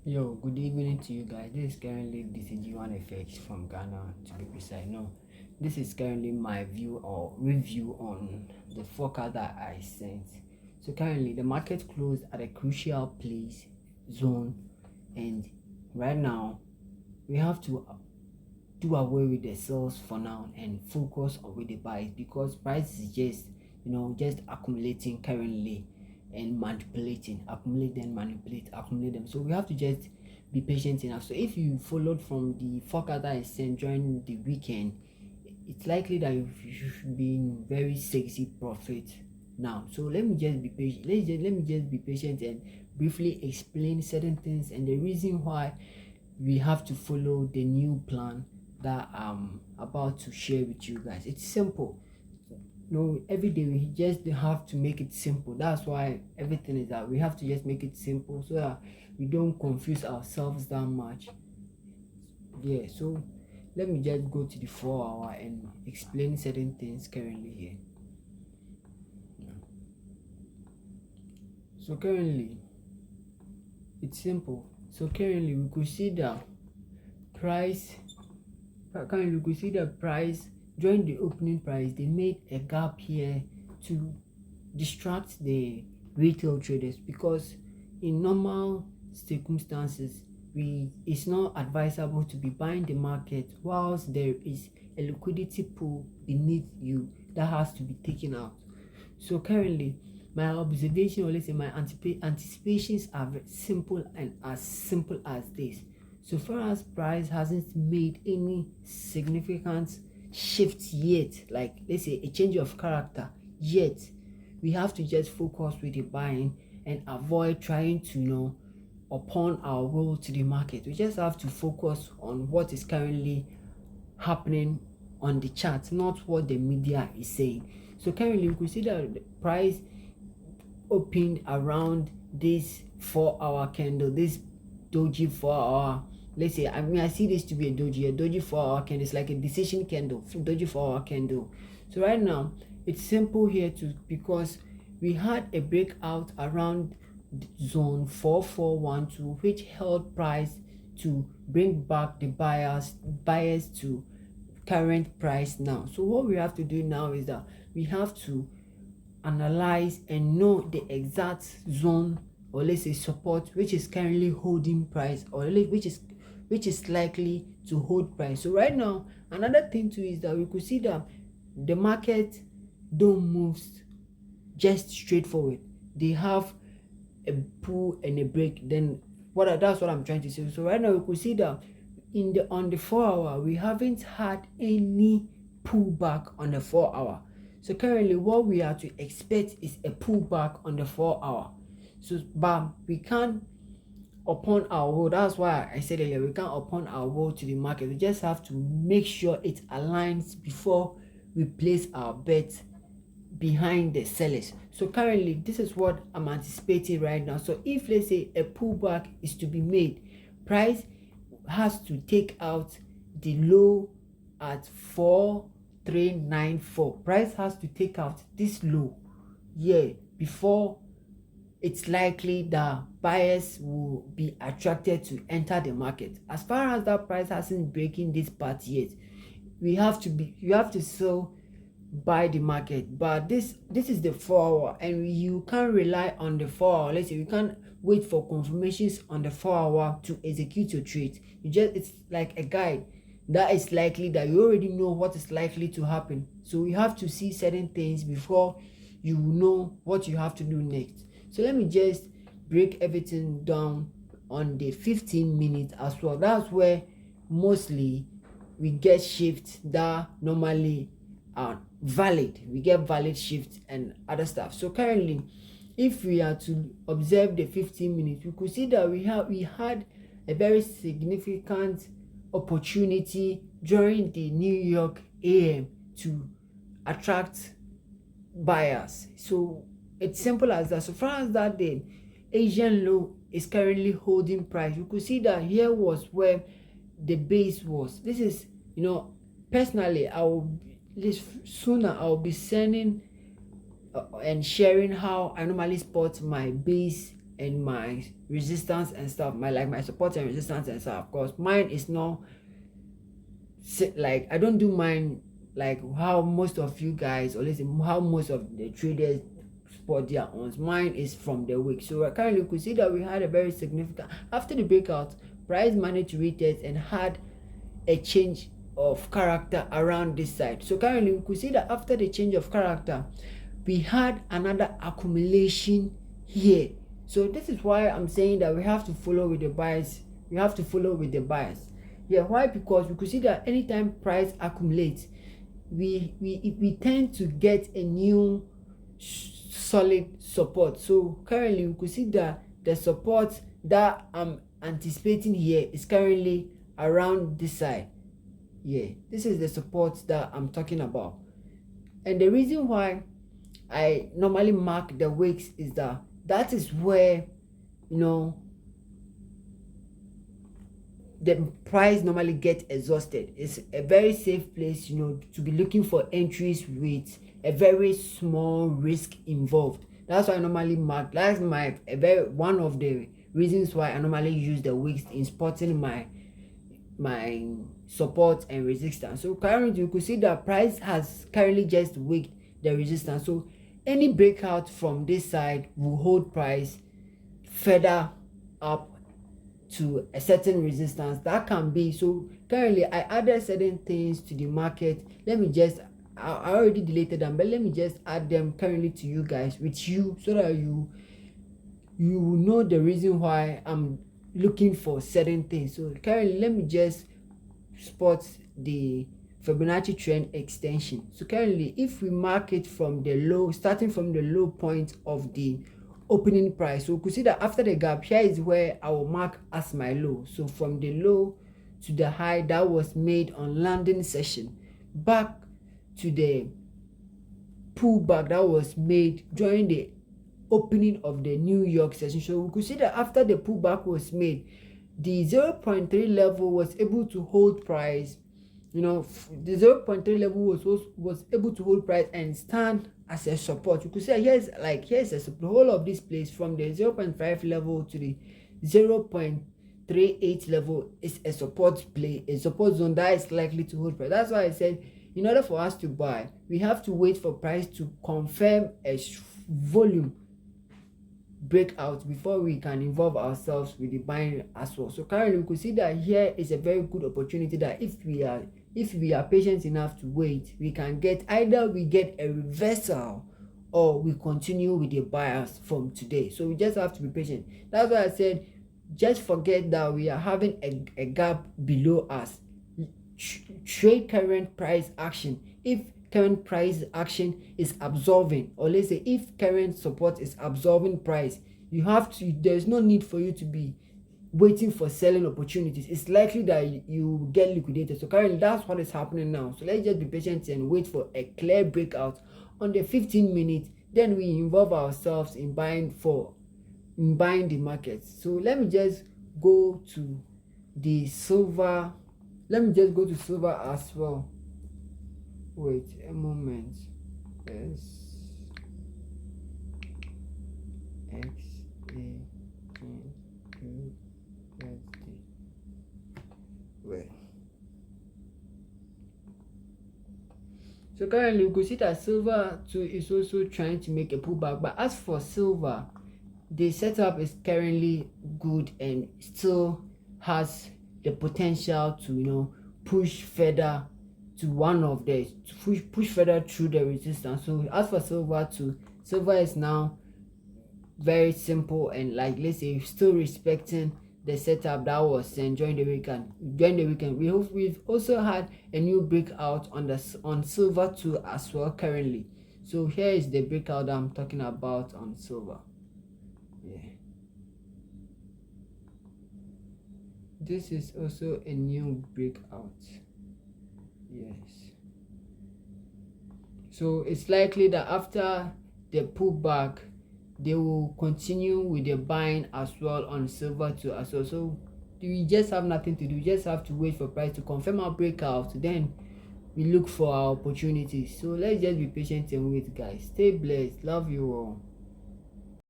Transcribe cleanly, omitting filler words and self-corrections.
Yo, good evening to you guys. This is currently DCG1FX from Ghana to be precise. No, this is currently my view or review on the forecast that I sent. So currently the market closed at a crucial place zone, and right now we have to do away with the sells for now and focus on with the buys, because price is just accumulating currently and manipulating, accumulate then manipulate, accumulate them. So we have to just be patient enough. So if you followed from the forecast that I sent during the weekend, it's likely that you should be in very sexy profit now. So let me just be patient. Let me just be patient and briefly explain certain things and the reason why we have to follow the new plan that I'm about to share with you guys. It's simple. No, every day we just have to make it simple. That's why everything is that we have to just make it simple so that we don't confuse ourselves that much. Yeah, so let me just go to the 4 hour and explain certain things currently here. So currently it's simple. So currently we could see the price during the opening price. They made a gap here to distract the retail traders, because in normal circumstances it's not advisable to be buying the market whilst there is a liquidity pool beneath you that has to be taken out. So currently my observation, or let's say my anticipations, are very simple, and as simple as this. So far as price hasn't made any significant shift yet, like let's say a change of character yet, we have to just focus with the buying and avoid trying to upon our will to the market. We just have to focus on what is currently happening on the chart, not what the media is saying. So currently we could see that the price opened around this 4 hour candle, this doji 4 hour. Let's say, I see this to be a doji 4 hour candle. It's like a decision candle, doji 4 hour candle. So right now it's simple here because we had a breakout around zone 4412, which held price to bring back the buyers to current price now. So what we have to do now is that we have to analyze and know the exact zone, or let's say support, which is currently holding price, or which is likely to hold price. So right now, another thing too is that we could see that the market don't move just straightforward. They have a pull and a break. Then that's what I'm trying to say. So right now we could see that on the 4 hour we haven't had any pullback on the 4 hour. So currently what we are to expect is a pullback on the 4 hour. So but we can't upon our will. That's why I said earlier, we can't upon our will to the market. We just have to make sure it aligns before we place our bet behind the sellers. So currently this is what I'm anticipating right now. So if let's say a pullback is to be made, price has to take out the low at 4394. Price has to take out this low before it's likely that buyers will be attracted to enter the market. As far as that price hasn't breaking this part yet, you have to still buy the market. But this is the 4 hour, and you can't rely on the 4 hour. Let's say you can't wait for confirmations on the 4 hour to execute your trade. It's like a guide that is likely that you already know what is likely to happen. So you have to see certain things before you know what you have to do next. So let me just break everything down on the 15 minutes as well. That's where mostly we get shifts that normally are valid. We get valid shifts and other stuff. So currently, if we are to observe the 15 minutes, we could see that we had a very significant opportunity during the New York AM to attract buyers. So it's simple as that. So far as that, the Asian low is currently holding price. You could see that here was where the base was. This is, personally, I'll be sending and sharing how I normally spot my base and my resistance and stuff, my support and resistance and stuff. Of course, mine is not like, I don't do mine like how most of you guys, or listen, how most of the traders spot their owns. Mine is from the week. So currently you could see that we had a very significant, after the breakout, price managed to retest and had a change of character around this side. So currently we could see that after the change of character, we had another accumulation here. So this is why I'm saying that we have to follow with the buyers. We have to follow with the buyers. Yeah, why? Because we could see that anytime price accumulates, we tend to get a new solid support. So currently we could see that the support that I'm anticipating here is currently around this side. Yeah, this is the support that I'm talking about. And the reason why I normally mark the wicks is that is where, you know, the price normally gets exhausted. It's a very safe place, you know, to be looking for entries with a very small risk involved. That's why I normally mark. That's one of the reasons why I normally use the wicks in spotting my support and resistance. So currently you could see that price has currently just wicked the resistance. So any breakout from this side will hold price further up to a certain resistance that can be. So currently I added certain things to the market. Let me just, I already deleted them, but let me just add them currently to you guys, with you, so that you know the reason why I'm looking for certain things. So currently let me just spot the Fibonacci trend extension. So currently if we mark it from the low, starting from the low point of the opening price, so we could see that after the gap, here is where I will mark as my low. So from the low to the high that was made on landing session, back to the pullback that was made during the opening of the New York session. So we could see that after the pullback was made, the 0.3 level was able to hold price. You know, the 0.3 level was able to hold price and stand as a support. You could say here's a support. The whole of this place from the 0.5 level to the 0.38 level is a support play, a support zone that is likely to hold price. That's why I said, in order for us to buy, we have to wait for price to confirm a volume breakout before we can involve ourselves with the buying as well. So currently we could see that here is a very good opportunity that if we are patient enough to wait, we can get, either we get a reversal or we continue with the buyers from today. So we just have to be patient. That's why I said, just forget that we are having a gap below us. Trade current price action. If current price action is absorbing, or let's say if current support is absorbing price, you have to, there's no need for you to be waiting for selling opportunities. It's likely that you get liquidated. So currently that's what is happening now. So let's just be patient and wait for a clear breakout on the 15 minutes. Then we involve ourselves in buying the market. So let me just go to the silver. Let me just go to silver as well. Wait a moment. Yes. X A N U S D. Wait. So currently you could see that silver too is also trying to make a pullback. But as for silver, the setup is currently good and still has the potential to, you know, push further to one of the push further through the resistance. So as for silver too, silver is now very simple and, like, let's say, still respecting the setup that was sent during the weekend. We've also had a new breakout on silver too as well currently. So here is the breakout that I'm talking about on silver. Yeah, this is also a new breakout. Yes, so it's likely that after the pullback they will continue with the buying as well on silver too as well. So we just have nothing to do, we just have to wait for price to confirm our breakout, then we look for our opportunities. So let's just be patient and wait, guys. Stay blessed, love you all.